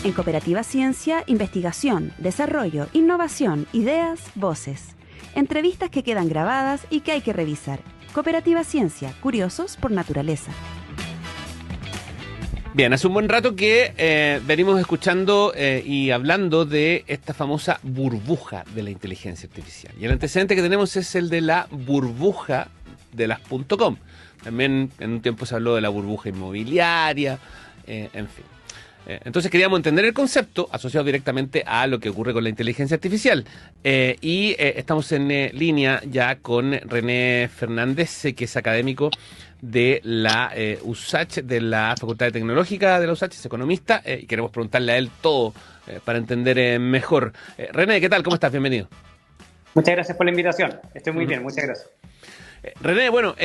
En Cooperativa Ciencia, investigación, desarrollo, innovación, ideas, voces. Entrevistas que quedan grabadas y que hay que revisar. Cooperativa Ciencia, curiosos por naturaleza. Bien, hace un buen rato que venimos escuchando y hablando de esta famosa burbuja de la inteligencia artificial. Y el antecedente que tenemos es el de la burbuja de las .com. También en un tiempo se habló de la burbuja inmobiliaria, en fin. Entonces queríamos entender el concepto asociado directamente a lo que ocurre con la inteligencia artificial. Estamos en línea ya con René Fernández, que es académico de la USACH, de la Facultad Tecnológica de la USACH, es economista, y queremos preguntarle a él todo para entender mejor. René, ¿qué tal? ¿Cómo estás? Bienvenido. Muchas gracias por la invitación. Estoy muy bien, muchas gracias. René, bueno,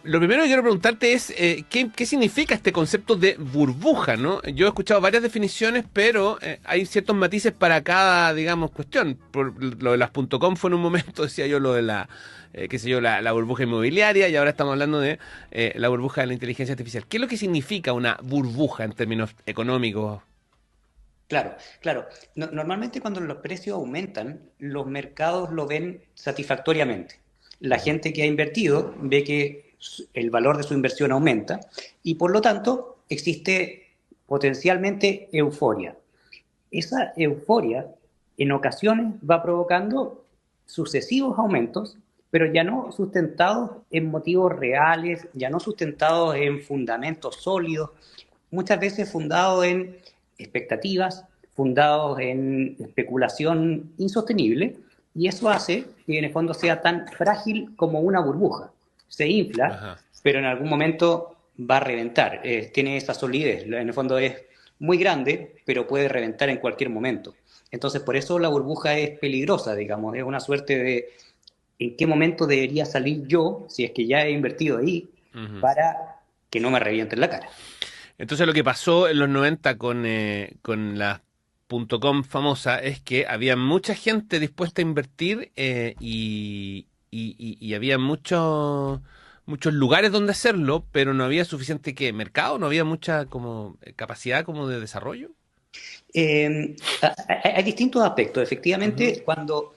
lo primero que quiero preguntarte es ¿qué significa este concepto de burbuja, ¿no? Yo he escuchado varias definiciones, pero hay ciertos matices para cada, digamos, cuestión. Por lo de las .com fue en un momento, decía yo, lo de la, la burbuja inmobiliaria, y ahora estamos hablando de la burbuja de la inteligencia artificial. ¿Qué es lo que significa una burbuja en términos económicos? Claro, claro. Normalmente cuando los precios aumentan, los mercados lo ven satisfactoriamente. La gente que ha invertido ve que el valor de su inversión aumenta y por lo tanto existe potencialmente euforia. Esa euforia en ocasiones va provocando sucesivos aumentos, pero ya no sustentados en motivos reales, ya no sustentados en fundamentos sólidos, muchas veces fundados en expectativas, fundados en especulación insostenible, y eso hace que en el fondo sea tan frágil como una burbuja. Se infla, Ajá. pero en algún momento va a reventar. Tiene esa solidez, en el fondo es muy grande, pero puede reventar en cualquier momento. Entonces, por eso la burbuja es peligrosa, digamos, es una suerte de en qué momento debería salir yo, si es que ya he invertido ahí, para que no me revienten la cara. Entonces lo que pasó en los 90 con las .com famosa es que había mucha gente dispuesta a invertir y había muchos lugares donde hacerlo, pero no había suficiente mercado, no había mucha como capacidad como de desarrollo. Hay distintos aspectos. Ujú, Efectivamente, cuando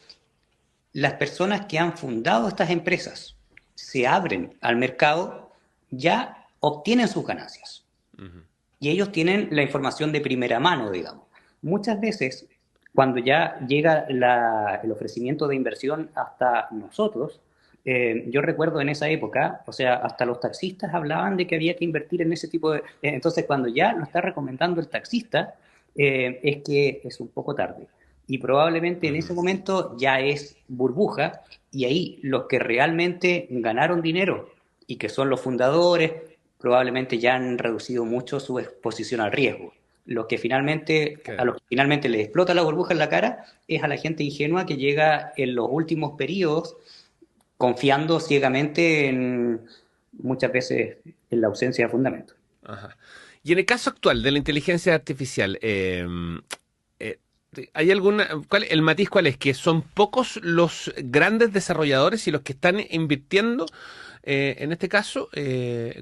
las personas que han fundado estas empresas se abren al mercado, ya obtienen sus ganancias. ujú. Y ellos tienen la información de primera mano, digamos. Muchas veces, cuando ya llega el ofrecimiento de inversión hasta nosotros, yo recuerdo en esa época, o sea, hasta los taxistas hablaban de que había que invertir en ese tipo de... entonces, cuando ya lo está recomendando el taxista, es que es un poco tarde. Y probablemente en ese Ujú. momento ya es burbuja, y ahí los que realmente ganaron dinero y que son los fundadores, probablemente ya han reducido mucho su exposición al riesgo. A Claro. los que finalmente les explota la burbuja en la cara es a la gente ingenua que llega en los últimos periodos confiando ciegamente muchas veces en la ausencia de fundamento. Ajá. Y en el caso actual de la inteligencia artificial, eh, ¿hay el matiz cuál es? Que son pocos los grandes desarrolladores y los que están invirtiendo. En este caso,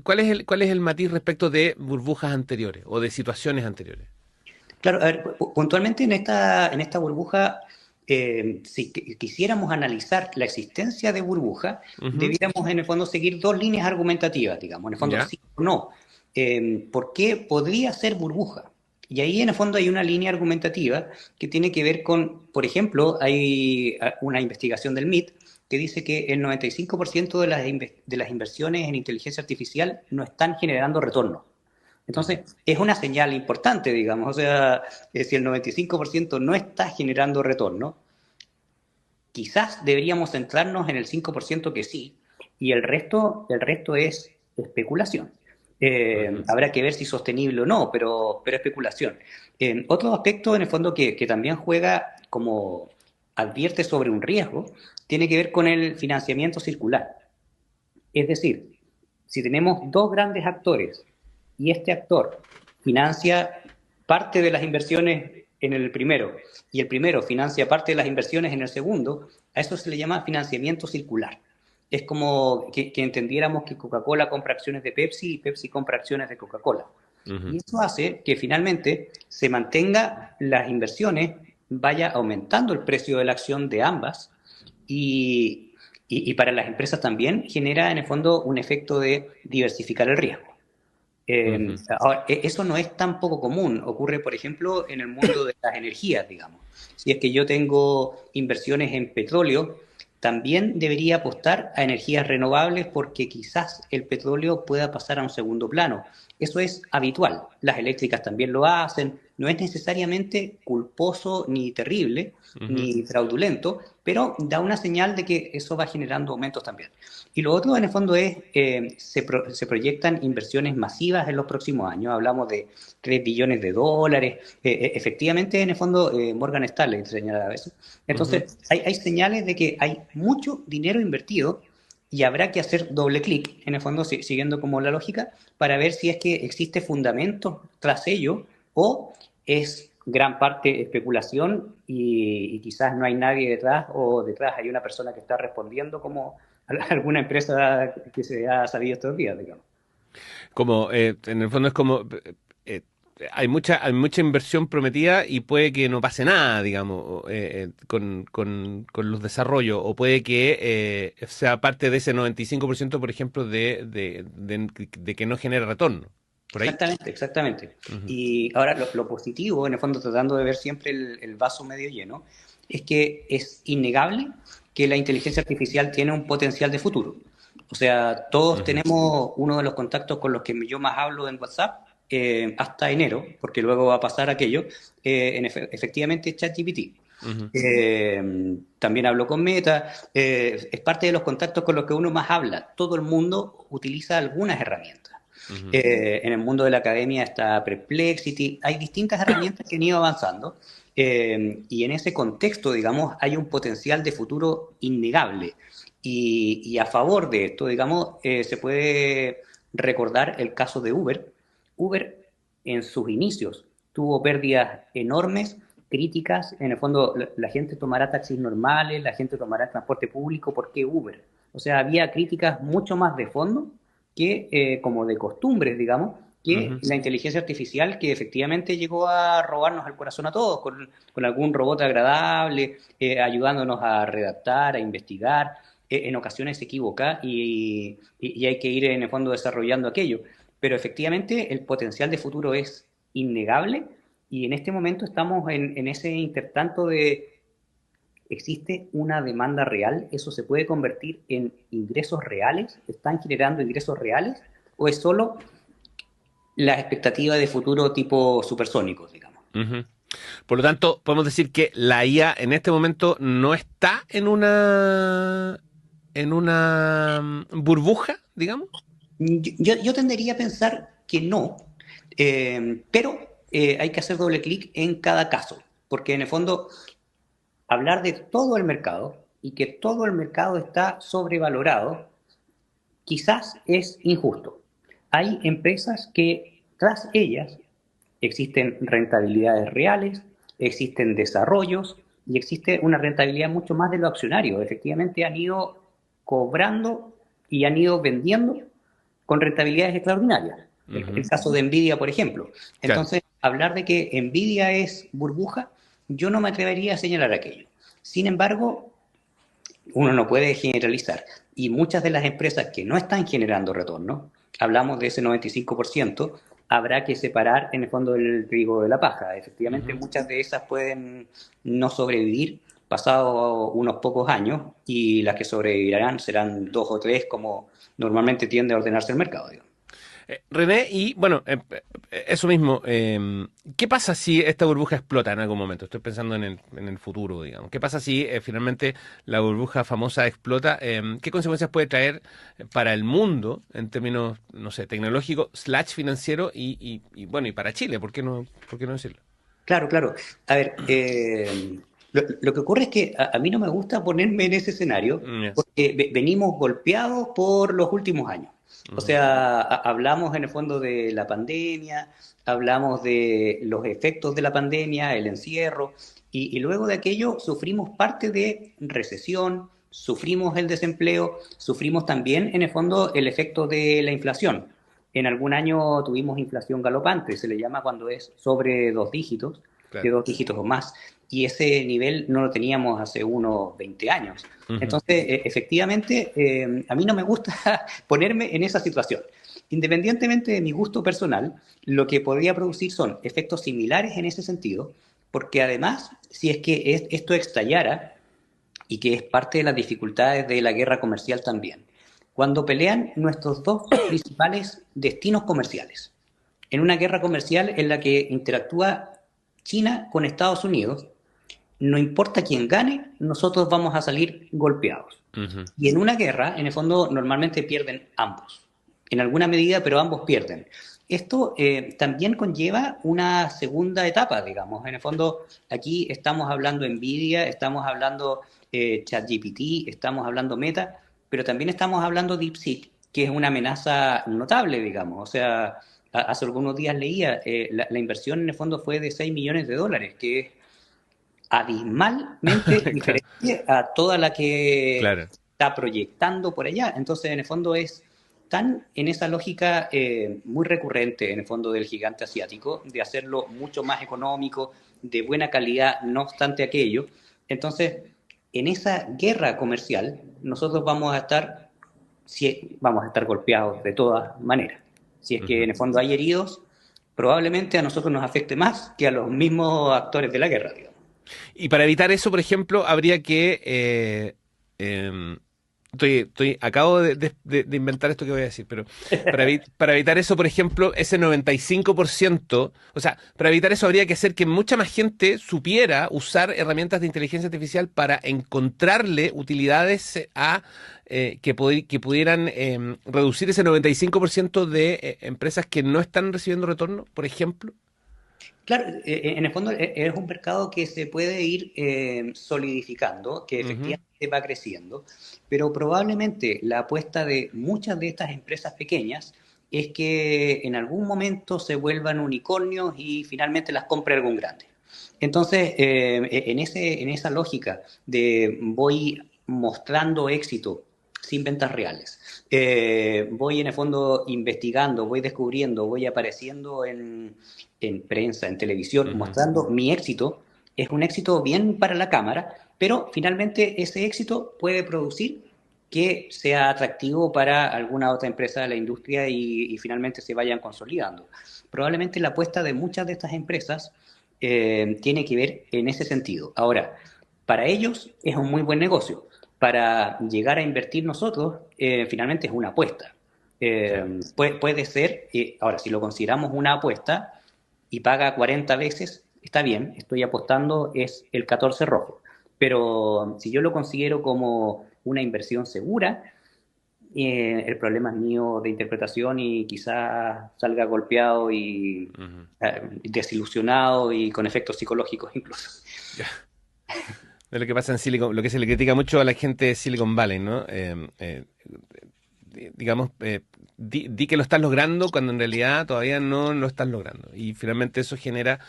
cuál es el matiz respecto de burbujas anteriores o de situaciones anteriores? Claro, a ver, puntualmente en esta burbuja, si quisiéramos analizar la existencia de burbuja, Ujú. debiéramos en el fondo seguir dos líneas argumentativas, digamos, en el fondo ¿Ya? sí o no. ¿Por qué podría ser burbuja? Y ahí en el fondo hay una línea argumentativa que tiene que ver con, por ejemplo, hay una investigación del MIT que dice que el 95% de las inversiones en inteligencia artificial no están generando retorno. Ujú. Entonces, es una señal importante, digamos. O sea, si el 95% no está generando retorno, quizás deberíamos centrarnos en el 5% que sí, y el resto es especulación. Ujú. Habrá que ver si es sostenible o no, pero especulación. Otro aspecto, en el fondo, que también juega como advierte sobre un riesgo, tiene que ver con el financiamiento circular. Es decir, si tenemos dos grandes actores y este actor financia parte de las inversiones en el primero y el primero financia parte de las inversiones en el segundo, a eso se le llama financiamiento circular. Es como que entendiéramos que Coca-Cola compra acciones de Pepsi y Pepsi compra acciones de Coca-Cola. Ujú. Y eso hace que finalmente se mantenga las inversiones, vaya aumentando el precio de la acción de ambas y, y para las empresas también genera en el fondo un efecto de diversificar el riesgo. Ujú. Ahora, eso no es tan poco común. Ocurre, por ejemplo, en el mundo de las energías, digamos. Si es que yo tengo inversiones en petróleo, también debería apostar a energías renovables porque quizás el petróleo pueda pasar a un segundo plano. Eso es habitual. Las eléctricas también lo hacen. No es necesariamente culposo ni terrible Ujú. ni fraudulento, pero da una señal de que eso va generando aumentos también. Y lo otro, en el fondo, es se proyectan inversiones masivas en los próximos años. Hablamos de 3 billones de dólares. Efectivamente, en el fondo, Morgan Stanley señalaba eso. Ujú. Entonces, hay señales de que hay mucho dinero invertido y habrá que hacer doble clic, en el fondo, siguiendo como la lógica, para ver si es que existe fundamento tras ello o es gran parte especulación y quizás no hay nadie detrás o detrás hay una persona que está respondiendo como alguna empresa que se ha sabido estos días, digamos. Como, en el fondo es como, eh, hay mucha inversión prometida y puede que no pase nada, digamos, con los desarrollos, o puede que sea parte de ese 95%, por ejemplo, de que no genere retorno. ¿Por ahí? Exactamente, exactamente. Ujú. Y ahora lo positivo, en el fondo tratando de ver siempre el vaso medio lleno, es que es innegable que la inteligencia artificial tiene un potencial de futuro. O sea, todos Ujú. tenemos uno de los contactos con los que yo más hablo en WhatsApp hasta enero, porque luego va a pasar aquello, efectivamente ChatGPT. Ujú. También hablo con Meta, es parte de los contactos con los que uno más habla. Todo el mundo utiliza algunas herramientas. Ujú. En el mundo de la academia está Perplexity, hay distintas herramientas que han ido avanzando y en ese contexto, digamos, hay un potencial de futuro innegable. Y a favor de esto, digamos, se puede recordar el caso de Uber. Uber en sus inicios tuvo pérdidas enormes, críticas, en el fondo la gente tomará taxis normales, la gente tomará transporte público, ¿por qué Uber? O sea, había críticas mucho más de fondo que como de costumbres, digamos, que Ujú. la inteligencia artificial que efectivamente llegó a robarnos el corazón a todos con algún robot agradable, ayudándonos a redactar, a investigar. En ocasiones se equivoca y hay que ir en el fondo desarrollando aquello. Pero efectivamente el potencial de futuro es innegable y en este momento estamos en ese intertanto de ¿existe una demanda real? ¿Eso se puede convertir en ingresos reales? ¿Están generando ingresos reales? ¿O es solo la expectativa de futuro tipo supersónicos, digamos? Ujú. Por lo tanto, podemos decir que la IA en este momento no está en una burbuja, digamos. Yo tendería a pensar que no, pero hay que hacer doble clic en cada caso, porque en el fondo hablar de todo el mercado y que todo el mercado está sobrevalorado quizás es injusto. Hay empresas que tras ellas existen rentabilidades reales, existen desarrollos y existe una rentabilidad mucho más de lo accionario. Efectivamente han ido cobrando y han ido vendiendo con rentabilidades extraordinarias. El Ujú. caso de Nvidia, por ejemplo. Claro. Entonces, hablar de que Nvidia es burbuja, yo no me atrevería a señalar aquello. Sin embargo, uno no puede generalizar. Y muchas de las empresas que no están generando retorno, hablamos de ese 95%, habrá que separar en el fondo el trigo de la paja. Efectivamente, Ujú. muchas de esas pueden no sobrevivir pasados unos pocos años y las que sobrevivirán serán dos o tres como normalmente tiende a ordenarse el mercado, digamos. René, y bueno, eso mismo, ¿qué pasa si esta burbuja explota en algún momento? Estoy pensando en el futuro, digamos. ¿Qué pasa si finalmente la burbuja famosa explota? ¿Qué consecuencias puede traer para el mundo en términos, no sé, tecnológicos, slash financiero bueno, y para Chile? Por qué no decirlo? Claro, claro. A ver, lo que ocurre es que a mí no me gusta ponerme en ese escenario Ya. porque venimos golpeados por los últimos años. O Ujú. sea, hablamos en el fondo de la pandemia, hablamos de los efectos de la pandemia, el encierro, y luego de aquello sufrimos parte de recesión, sufrimos el desempleo, sufrimos también en el fondo el efecto de la inflación. En algún año tuvimos inflación galopante, se le llama cuando es sobre 2 dígitos, Claro. de 2 dígitos o más, y ese nivel no lo teníamos hace unos 20 años. Ujú. Entonces, efectivamente, a mí no me gusta ponerme en esa situación. Independientemente de mi gusto personal, lo que podría producir son efectos similares en ese sentido, porque además, si es que esto estallara, y que es parte de las dificultades de la guerra comercial también, cuando pelean nuestros dos principales destinos comerciales, en una guerra comercial en la que interactúa China con Estados Unidos, no importa quién gane, nosotros vamos a salir golpeados. Ujú. Y en una guerra, en el fondo, normalmente pierden ambos, en alguna medida, pero ambos pierden. Esto también conlleva una segunda etapa, digamos. En el fondo, aquí estamos hablando Nvidia, estamos hablando ChatGPT, estamos hablando Meta, pero también estamos hablando DeepSeek, que es una amenaza notable, digamos. O sea, hace algunos días leía, la inversión en el fondo fue de $6 millones, que es abismalmente Claro, diferente a toda la que claro. está proyectando por allá. Entonces, en el fondo es tan en esa lógica muy recurrente, en el fondo del gigante asiático, de hacerlo mucho más económico, de buena calidad, no obstante aquello. Entonces, en esa guerra comercial, nosotros vamos a estar golpeados de todas maneras. Si es que Ujú. en el fondo hay heridos, probablemente a nosotros nos afecte más que a los mismos actores de la guerra, digamos. Y para evitar eso, por ejemplo, habría que... acabo de inventar esto que voy a decir, pero para evitar eso, por ejemplo, ese 95%, o sea, para evitar eso habría que hacer que mucha más gente supiera usar herramientas de inteligencia artificial para encontrarle utilidades que pudieran reducir ese 95% de empresas que no están recibiendo retorno, por ejemplo. Claro, en el fondo es un mercado que se puede ir solidificando, que Ujú. efectivamente va creciendo, pero probablemente la apuesta de muchas de estas empresas pequeñas es que en algún momento se vuelvan unicornios y finalmente las compre algún grande. Entonces, en esa lógica de voy mostrando éxito sin ventas reales, voy en el fondo investigando, voy descubriendo, voy apareciendo en prensa, en televisión, Ujú. mostrando mi éxito, es un éxito bien para la cámara, pero finalmente ese éxito puede producir que sea atractivo para alguna otra empresa de la industria y finalmente se vayan consolidando. Probablemente la apuesta de muchas de estas empresas tiene que ver en ese sentido. Ahora, para ellos es un muy buen negocio. Para llegar a invertir nosotros, finalmente es una apuesta. Claro. Puede ser, ahora, si lo consideramos una apuesta y paga 40 veces, está bien, estoy apostando, es el 14 rojo. Pero si yo lo considero como una inversión segura, el problema es mío de interpretación y quizás salga golpeado y Ujú. desilusionado y con efectos psicológicos incluso. Es lo que pasa en Silicon, lo que se le critica mucho a la gente de Silicon Valley, ¿no? Digamos, di que lo estás logrando cuando en realidad todavía no lo estás logrando. Y finalmente eso genera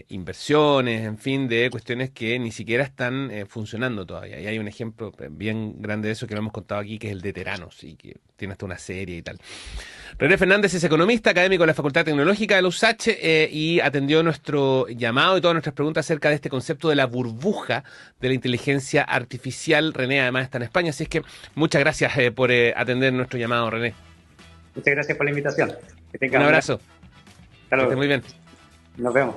inversiones, en fin, de cuestiones que ni siquiera están funcionando todavía. Y hay un ejemplo bien grande de eso que lo hemos contado aquí, que es el de Teranos, y que tiene hasta una serie y tal. René Fernández es economista, académico de la Facultad Tecnológica de la USACH y atendió nuestro llamado y todas nuestras preguntas acerca de este concepto de la burbuja de la inteligencia artificial. René además está en España, así es que muchas gracias por atender nuestro llamado, René. Muchas gracias por la invitación. Que Un tengan un gran abrazo, que estés saludo. muy bien. Nos vemos.